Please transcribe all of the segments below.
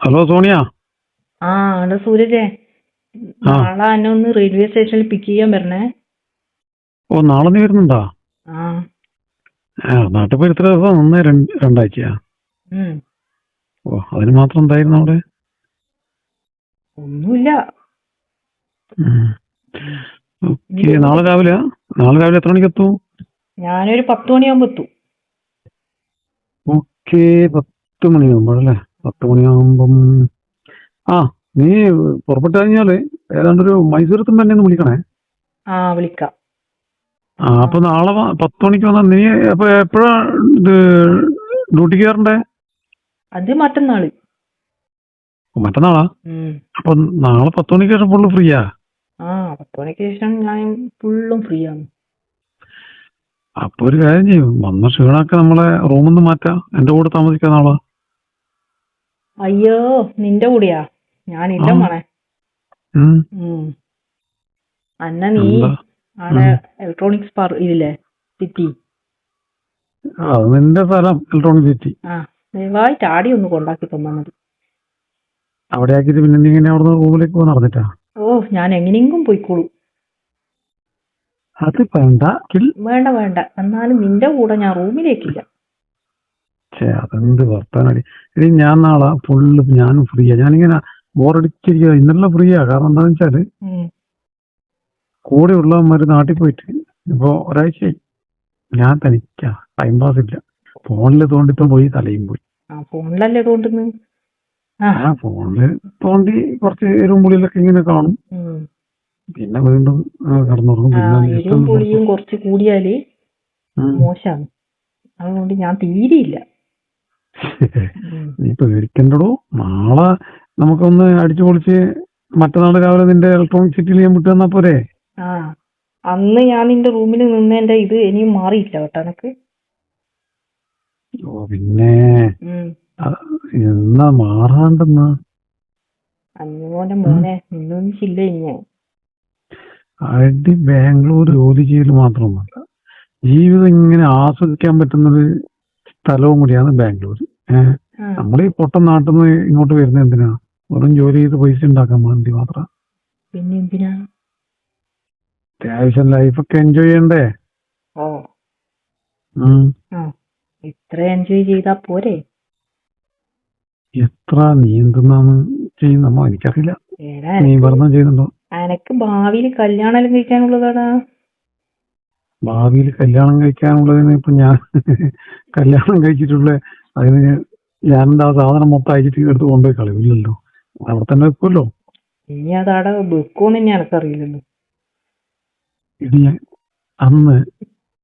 Hello Sonia. ആ അവിടെ സൂരജേ, ആ. നാളെ എന്നെ ഒന്ന് റെയിൽവേ സ്റ്റേഷനിൽ പിക്ക് ചെയ്യാൻ വരണേ. ഓ, നാളെ നീ വരുന്നുണ്ടാ? ആ. നാട്ടിൽ പോയി എത്ര ദിവസം നിന്ന്? രണ്ടാഴ്ചയാ? ഉം. ഓ, അതിന് മാത്രം എന്തായിരുന്നു അവിടെ? ഒന്നുമില്ല. ഓക്കെ. നാളെ രാവിലെ എത്ര മണിക്ക് എത്തും? ഞാനൊരു 10 മണിയാകുമ്പോ എത്തും. ഓക്കെ, 10 മണിയാകുമ്പോഴല്ലേ? 10 മണിയാകുമ്പം ആ നീ പുറപ്പെട്ടു കഴിഞ്ഞാല് ഏതാണ്ടൊരു മൈസൂർ എത്തുമ്പോ എന്നെ ഒന്ന് വിളിക്കണേ. ആ, വിളിക്കാം. അപ്പൊ നാളെ 10 മണിക്ക് വന്നാൽ നീ അപ്പൊ എപ്പോഴാ ഇത് ഡ്യൂട്ടിക്ക് കയറണ്ടേ? അത് മറ്റന്നാള്. മറ്റന്നാളാ? അപ്പൊ നാളെ 10 മണിക്ക് ശേഷം ഫുള്ള് ഫ്രീയാ? ആ, 10 മണിക്ക് ശേഷം ഞാൻ ഫുള്ളും ഫ്രീ ആണ്. അപ്പൊ ഒരു കാര്യം ചെയ്യും, വന്ന ക്ഷീണൊക്കെ നമ്മളെ റൂമിൽ നിന്ന് മാറ്റാം. എന്റെ കൂടെ താമസിക്കാൻ നാളെ. അയ്യോ, നിന്റെ കൂടെയാ? ഞാനില്ല മോളെ. അന്ന നീ ആടെ ഇലക്ട്രോണിക്സ് ഇതില്ലേ, സിറ്റി. നിന്റെ സ്ഥലം ഇലക്ട്രോണിക് സിറ്റി. ആ, ദയവായി ചാടി ഒന്ന് കൊണ്ടാക്കി തന്നാ മതി. അവിടെ ആക്കിയിട്ട് പിന്നെ നീ ഇങ്ങനെ അവിടെ റൂമിലേക്ക് പോയി നടന്നിട്ടാ? ഓ, ഞാൻ എങ്ങനെയെങ്കിലും പോയിക്കോളൂ. അത് വേണ്ട. വേണ്ട, എന്നാലും നിന്റെ കൂടെ ഞാൻ റൂമിലേക്കില്ല. അതെന്ത് വർത്താനടി. ഇനി ഞാൻ നാളെ ഫുള്ള് ഞാനും ഫ്രീയാ. ഞാനിങ്ങനെ ബോറടിച്ചിരിക്കുക. ഇന്നലെ ഫ്രീയാ. കാരണം എന്താന്ന് വെച്ചാല് കൂടെ ഉള്ളവന്മാര് നാട്ടിൽ പോയിട്ട് ഇപ്പൊ ഒരാഴ്ചയായി. ഞാൻ തനിക്കാ, ടൈം പാസ് ഇല്ല. ഫോണില് തോണ്ടിപ്പം പോയി തലയും പോയി. ഫോണിലല്ലേ തോണ്ടുന്നു? ഫോണില് തോണ്ടി കുറച്ച് എരും പുളിയിലൊക്കെ ഇങ്ങനെ കാണും. പിന്നെ വീണ്ടും കടന്നുറങ്ങും. എരും പുളിയും കുറച്ച് കൂടിയാല് മോശമാണ്. അതുകൊണ്ട് ഞാൻ തീരെയില്ല. നീ പേടിക്കണ്ടോ. നാളെ നമുക്കൊന്ന് അടിച്ചു പൊളിച്ച് മറ്റന്നാൾ രാവിലെ നിന്റെ ഇലക്ട്രോണിക് സിറ്റിയിൽ ഞാൻ വിട്ടു തന്നാ പോരെ? അന്ന് ഞാൻ നിന്റെ റൂമിൽ നിന്നതിന്റെ ഇത് ഇനിയും മാറിയില്ല കേട്ടോ എനക്ക്. ഓ പിന്നെ എന്നാ മാറാണ്ടെന്നാ? അന്നുപോലെ മോനെ നിന്നൊന്നിച്ചില്ല. ഇനി അടി ബാംഗ്ലൂർ ജോലി ചെയ്യൽ മാത്രമല്ല, ജീവിതം ഇങ്ങനെ ആസ്വദിക്കാൻ പറ്റുന്നൊരു സ്ഥലവും കൂടിയാണ് ബാംഗ്ലൂർ. നമ്മൾ ഈ പൊട്ടൻ നാട്ടിൽ നിന്ന് ഇങ്ങോട്ട് വരുന്നത് എന്തിനാ? വെറും ജോലി ചെയ്ത് പൈസ ഉണ്ടാക്കാൻ വേണ്ടി മാത്രം. പിന്നെ എന്തിനാ? അത്യാവശ്യം ലൈഫൊക്കെ എൻജോയ് ചെയ്യണ്ടേ? ഇത്ര എൻജോയ് ചെയ്താ പോരെ? എത്ര നീ എന്തെന്നാണ് ചെയ്യുന്നോ എനിക്കറിയില്ല. നീ പറഞ്ഞ ചെയ്യുന്നുണ്ടോ? എനക്ക് ഭാവിയിൽ കല്യാണം കഴിക്കാനുള്ളതാടാ. ഭാവിയിൽ കല്യാണം കഴിക്കാനുള്ളതിന് ഇപ്പൊ ഞാൻ കല്യാണം കഴിച്ചിട്ടുള്ള അതിന് ഞാനെന്താ സാധനം മൊത്തം അയച്ചിട്ട് എടുത്ത് കൊണ്ടുപോയി കളയില്ലല്ലോ. അവിടെ തന്നെ വെക്കുമല്ലോ. ഇനി അതവിടെ വെക്കുമെന്ന് തന്നെ എനക്കറിയില്ലല്ലോ. ഇനി അന്ന്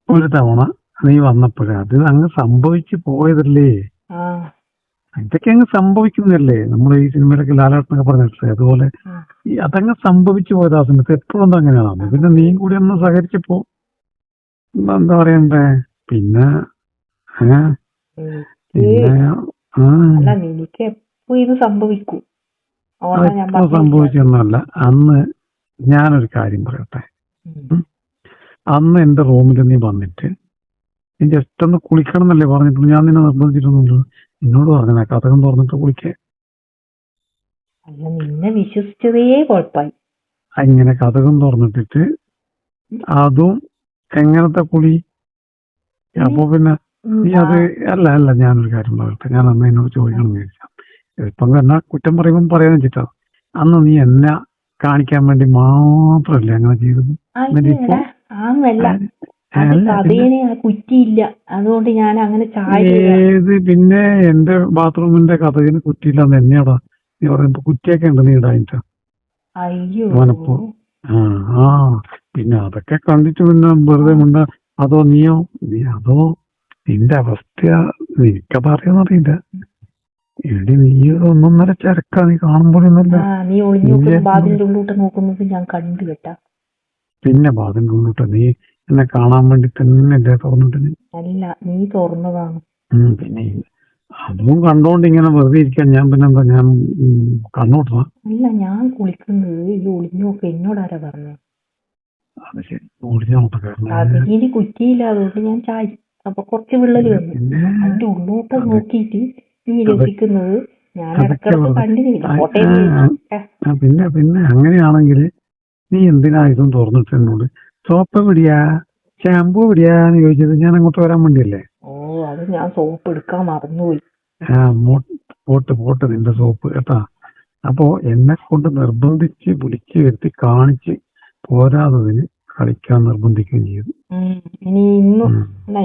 ഒരു തവണ നീ വന്നപ്പോഴേ അത് അങ്ങ് സംഭവിച്ചു പോയതല്ലേ. ഇതൊക്കെ അങ്ങ് സംഭവിക്കുന്നതല്ലേ. നമ്മൾ ഈ സിനിമയിലൊക്കെ ലാലേട്ടനൊക്കെ പറഞ്ഞിട്ടില്ലേ, അതുപോലെ അതങ്ങ് സംഭവിച്ചു പോയത് ആ സമയത്ത്. എപ്പോഴും അങ്ങനെയാണ്. പിന്നെ നീയും കൂടി ഒന്ന് സഹകരിച്ചപ്പോ എന്താ പറയണ്ടേ. പിന്നെ എനിക്ക് എപ്പോ ഇത് സംഭവിക്കും. എപ്പോ സംഭവിച്ചൊന്നുമല്ല. അന്ന് ഞാനൊരു കാര്യം പറയട്ടെ. അന്ന് എന്റെ റൂമിൽ നീ വന്നിട്ട് നീ ജസ്റ്റ് ഒന്ന് കുളിക്കണം എന്നല്ലേ പറഞ്ഞിട്ടുള്ളൂ. ഞാൻ നിന്നെ നിർബന്ധിച്ചിട്ടൊന്നുമില്ല. എന്നോട് പറഞ്ഞ കഥകം തുറന്നിട്ട് കുളിക്കേ. അല്ല, നിന്നെ വിശ്വസിച്ചതേ കുഴപ്പമായി. അങ്ങനെ കഥകം തുറന്നിട്ടിട്ട് അതും എങ്ങനത്തെ കുളി? അപ്പൊ പിന്നെ നീ അത് അല്ല ഞാനൊരു കാര്യം പറയട്ടെ. ഞാൻ അന്ന് എന്നോട് ചോദിക്കണം എന്ന് വിചാരിച്ചാ. ഇപ്പം എന്നാ കുറ്റം പറയുമ്പോൾ പറയാൻ വെച്ചിട്ടാ. അന്ന് നീ എന്നെ കാണിക്കാൻ വേണ്ടി മാത്രല്ലേ അങ്ങനെ ചെയ്തത്. കുറ്റിയില്ല, അതുകൊണ്ട് ഞാൻ അങ്ങനെ ഏത് പിന്നെ എന്റെ ബാത്റൂമിന്റെ കഥകിന് കുറ്റിയില്ലാന്ന് എന്നെയാടാ നീ പറയുമ്പോ? കുറ്റിയൊക്കെ ഉണ്ട് നീ ഇടാനിട്ടാ. മനപ്പോ പിന്നെ അതൊക്കെ കണ്ടിട്ട് പിന്നെ വെറുതെ മുണ്ട. അതോ അതോ നിന്റെ അവസ്ഥ എനിക്കത് അറിയാന്നറിയില്ല. എടി നീ 1.5 ചരക്കാ നീ കാണുമ്പോഴൊന്നല്ല. പിന്നെ ബാതിന്റെ ഉള്ളിട്ട് നീ എന്നെ കാണാൻ വേണ്ടി തന്നെ അല്ലേ തുറന്നിട്ട്? അല്ല, നീ തുറന്നതാണ്. പിന്നെ അതും കണ്ടോണ്ട് ഇങ്ങനെ വെറുതെ ഇരിക്കാൻ ഞാൻ പിന്നെന്താ ഞാൻ കണ്ണോട്ടാ? അല്ല, ഞാൻ കുളിക്കുന്നത് ഈ ഒളിഞ്ഞോക്കെ എന്നോടാരാ പറഞ്ഞു? അത് ശരി, ഒളിഞ്ഞോട്ടൊക്കെ കുറ്റിയില്ല, അതുകൊണ്ട് ഞാൻ ചാടി. അപ്പൊ കുറച്ച് വിള്ളല് വന്നു. അതിന്റെ ഉള്ളോട്ട് നോക്കിയിട്ട് നീ രസിക്കുന്നത് ഞാൻ അതൊക്കെ ഇടക്കിടക്ക് വെറുതെ കണ്ടില്ല ആ, കോട്ടയം പിന്നെ പിന്നെ അങ്ങനെയാണെങ്കിൽ നീ എന്തിനാ ഇതും തുറന്നിട്ട് എന്നോട് സോപ്പ് എവിടെയാ ഷാമ്പു എവിടെയാന്ന് ചോദിച്ചത് ഞാൻ അങ്ങോട്ട് വരാൻ വേണ്ടിയല്ലേ. ഓ അത് ഞാൻ സോപ്പ് എടുക്കാൻ മറന്നുപോയി. ആ പോട്ട് പോട്ട് നിന്റെ സോപ്പ് കേട്ടാ. അപ്പോ എന്നെ കൊണ്ട് നിർബന്ധിച്ച് വിളിച്ച് വരുത്തി കാണിച്ച് പോരാതതിന് കളിക്കാൻ നിർബന്ധിക്കുകയും ചെയ്തു. ഇനി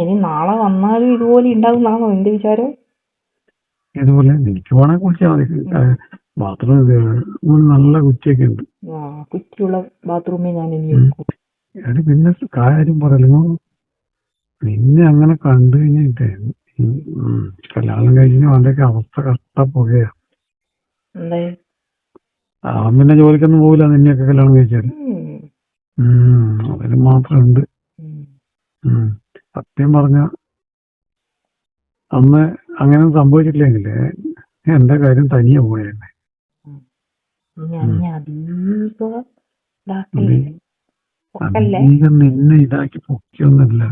ഇനി നാളെ വന്നാലും ഇതുപോലെ ഉണ്ടാകുന്നാണോ എന്റെ വിചാരം? ഇതുപോലെ എനിക്ക് വേണമെങ്കിൽ കുളിച്ചാൽ മതി. ബാത്റൂം നല്ല കുറ്റിയൊക്കെ ഉണ്ട്. കുറ്റിയുള്ള ബാത്റൂമിൽ ഞാൻ ഇനി എടുക്കും. എടി പിന്നെ കാര്യം പറയലോ, നിന്നെ അങ്ങനെ കണ്ടു കഴിഞ്ഞിട്ടേ കല്യാണം കഴിഞ്ഞ അവന്റെയൊക്കെ അവസ്ഥ കഷ്ടപ്പെടുകയാ. അവൻ പിന്നെ ജോലിക്കൊന്നും പോകില്ല നിന്നെയൊക്കെ കല്യാണം കഴിച്ചാൽ. അതിന് മാത്രമുണ്ട്. സത്യം പറഞ്ഞ അന്ന് അങ്ങനെ സംഭവിച്ചിട്ടില്ലെങ്കിലേ എന്റെ കാര്യം തനിയെ പോയെന്നെ. അധികം നിന്നെ ഇതാക്കി പൊക്കിയൊന്നുമില്ല.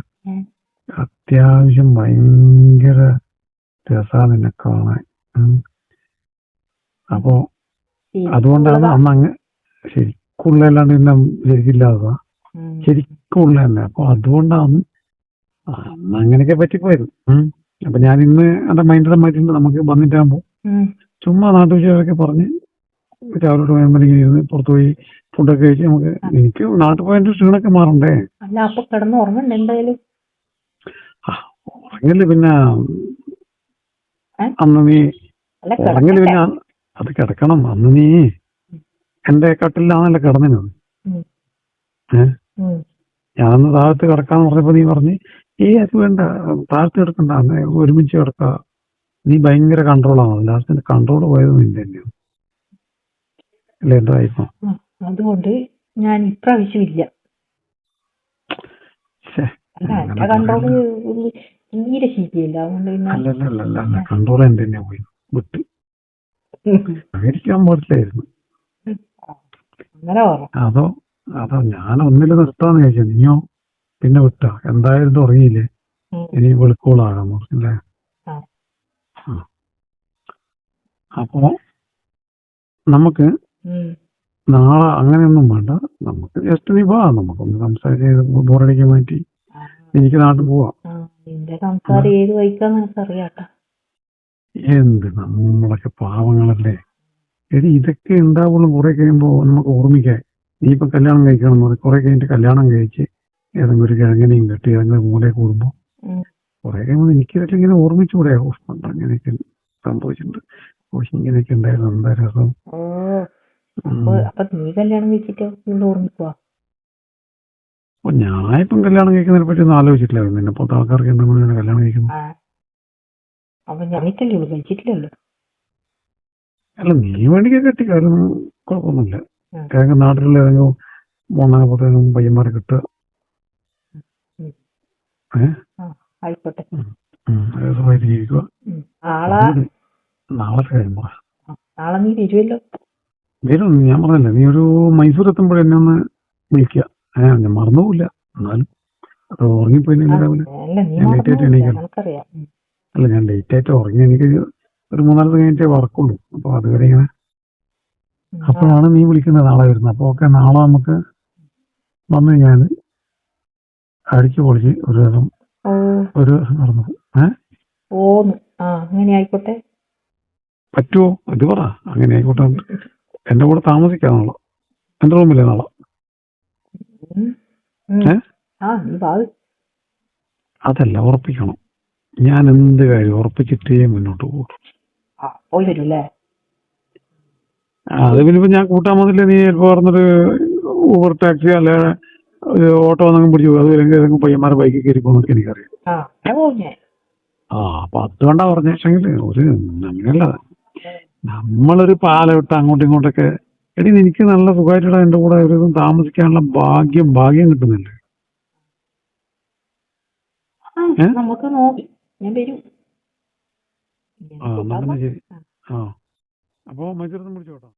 അത്യാവശ്യം ഭയങ്കര രസാ നിന്നെ കാണാൻ. അപ്പോ അതുകൊണ്ടാണ് അന്ന് അങ്ങ് ശരിക്കുള്ളല്ലാണ്ട് പിന്നെ ശരിക്കില്ലാതാ ശരിക്കുള്ള തന്നെ. അപ്പൊ അതുകൊണ്ടാണ് അന്ന് അങ്ങനെയൊക്കെ പറ്റിപ്പോയത്. അപ്പൊ ഞാൻ ഇന്ന് എന്റെ മൈൻഡിലെ മാറ്റിണ്ട് നമുക്ക് വന്നിട്ടാകുമ്പോ ചുമ്മാ നാട്ടുവിശേഷമൊക്കെ പറഞ്ഞ് രാവിലെ വേമ്പലിങ്ങനെ ഇരുന്ന് പുറത്തു പോയി ഫുഡൊക്കെ കഴിച്ച് നമുക്ക് എനിക്ക് നാട്ടിൽ പോയതിന്റെ ക്ഷീണൊക്കെ മാറണ്ടേ. അല്ല അപ്പൊ കിടന്ന് ഉറങ്ങണ്ടേ എന്തായാലും? ഉറങ്ങല് പിന്നെ അന്ന് നീ ഉറങ്ങല് പിന്നെ അത് കിടക്കണം. അന്ന് നീ എന്റെ കട്ടിലാണല്ലോ കിടന്നിനത്. ഞാനന്ന് താഴത്ത് കിടക്കാന്ന് പറഞ്ഞപ്പോ നീ പറഞ്ഞ് അത് വേണ്ട താഴത്ത് കിടക്കണ്ട ഒരുമിച്ച് കിടക്ക. നീ ഭയങ്കര കൺട്രോളാണ്. ലാസ്റ്റ് കൺട്രോൾ പോയത് നിന്റെ തന്നെയാണ് അല്ലേ? എന്തായിപ്പോ അതുകൊണ്ട് ഞാൻ ഇപ്രാവശ്യം ഇല്ല. തീരെ ശീലമില്ല. അല്ല കൺട്രോൾ എന്റെ തന്നെ പോയി വിട്ട് മേടിക്കാൻ പാടില്ലായിരുന്നു. അതോ ഞാൻ ഒന്നില് നിർത്താന്ന് ചോദിച്ചു. നീയോ പിന്നെ വിട്ടാ എന്തായാലും തുടങ്ങിയില്ലേ ഇനി വെളുക്കോളാകാൻ പറഞ്ഞില്ലേ. അപ്പോ നമുക്ക് നാളെ അങ്ങനെയൊന്നും വേണ്ട. നമുക്ക് ജസ്റ്റ് നീ വാ, നമുക്കൊന്ന് സംസാരിച്ച് ബോറടിക്കാൻ മാറ്റി എനിക്ക് നാട്ടിൽ പോവാം. എന്ത് നമ്മളൊക്കെ പാവങ്ങളല്ലേ എടി. ഇതൊക്കെ ഉണ്ടാവുള്ളൂ കുറെ കഴിയുമ്പോ നമുക്ക് ഓർമ്മിക്കാൻ. നീ ഇപ്പൊ കല്യാണം കഴിക്കണം എന്ന് പറയും, കുറെ കഴിഞ്ഞിട്ട് കല്യാണം കഴിച്ച് ഏതെങ്കിലും ഒരു കിഴങ്ങനെയും കെട്ടി ഏതെങ്കിലും മൂലയെ കൂടുമ്പോ കുറെ കഴിയുമ്പോൾ എനിക്കിതൊക്കെ ഇങ്ങനെ ഓർമ്മിച്ചുകൂടെ? അങ്ങനെയൊക്കെ സംഭവിച്ചിട്ടുണ്ട്. ഇങ്ങനെയൊക്കെ ഉണ്ടായിരുന്നു, എന്താ രസം. ഞാനിപ്പം കല്യാണം കഴിക്കുന്നതിനെ പറ്റി ഒന്നും ആലോചിച്ചിട്ടില്ലായിരുന്നു. എന്നെ പോലത്തെ ആൾക്കാർക്ക് എന്താണ് കല്യാണം കഴിക്കുന്നത്? അല്ല നീ വേണ്ടിക്ക് കെട്ടിക്കാരും കുഴപ്പമൊന്നുമില്ല. കാരണം നാട്ടിലുള്ള ഏതെങ്കിലും മോണാകത്തേനും പയ്യന്മാരെ കിട്ടുക. രസമായിട്ട് ജീവിക്കുക. നാളെ കഴിയുമ്പോ വരും. ഞാൻ പറഞ്ഞില്ല, നീ ഒരു മൈസൂർ എത്തുമ്പോൾ എന്നെ ഒന്ന് വിളിക്കുക. ഞാൻ മറന്നുപോയില്ല. എന്നാലും അത് ഉറങ്ങിപ്പോയില്ല രാവിലെ. ഞാൻ ലേറ്റ് ആയിട്ട് എണീക്കണം. അല്ല ഞാൻ ലേറ്റ് ആയിട്ട് ഉറങ്ങി. എനിക്ക് ഒരു 3-4 കഴിഞ്ഞിട്ടേ വർക്കുള്ളൂ. അപ്പൊ അതുവരെ ഇങ്ങനെ അപ്പോഴാണ് നീ വിളിക്കുന്നത് നാളെ വരുന്നത്. അപ്പൊ ഓക്കെ, നാളെ നമുക്ക് വന്നു കഴിഞ്ഞാൽ അടിച്ചു പൊളിച്ച് ഒരു ദിവസം നടന്നു. പറ്റുമോ? ഇത് പറ. അങ്ങനെ ആയിക്കോട്ടെ. എന്റെ കൂടെ താമസിക്കാം നാളെ. എന്റെ റൂമില്ലേ നാളെ? അതല്ല, ഉറപ്പിക്കണം. ഞാൻ എന്ത് കാര്യം ഉറപ്പിച്ചിട്ടേ മുന്നോട്ട് പോകും. അത് പിന്നെ ഞാൻ കൂട്ടാൻ വന്നില്ല. നീ ചിലപ്പോ പറഞ്ഞൊരു ഊബർ ടാക്സി അല്ലെ ഒരു ഓട്ടോ വന്നെങ്കിൽ പിടിച്ചു പോകും. അത് ഏതെങ്കിലും പയ്യന്മാരെ ബൈക്കിൽ കയറി പോകുന്നൊക്കെ എനിക്കറിയാം. അപ്പൊ അതുകൊണ്ടാ പറഞ്ഞെങ്കിൽ അങ്ങനെയല്ല. നമ്മളൊരു പാല വിട്ട് അങ്ങോട്ടും ഇങ്ങോട്ടൊക്കെ. എടി എനിക്ക് നല്ല സുഖമായിട്ടാ എന്റെ കൂടെ ഒരു താമസിക്കാനുള്ള ഭാഗ്യം കിട്ടുന്നില്ല. ശരി. അപ്പോ മൈസൂരൊന്നും പിടിച്ചോട്ടോ.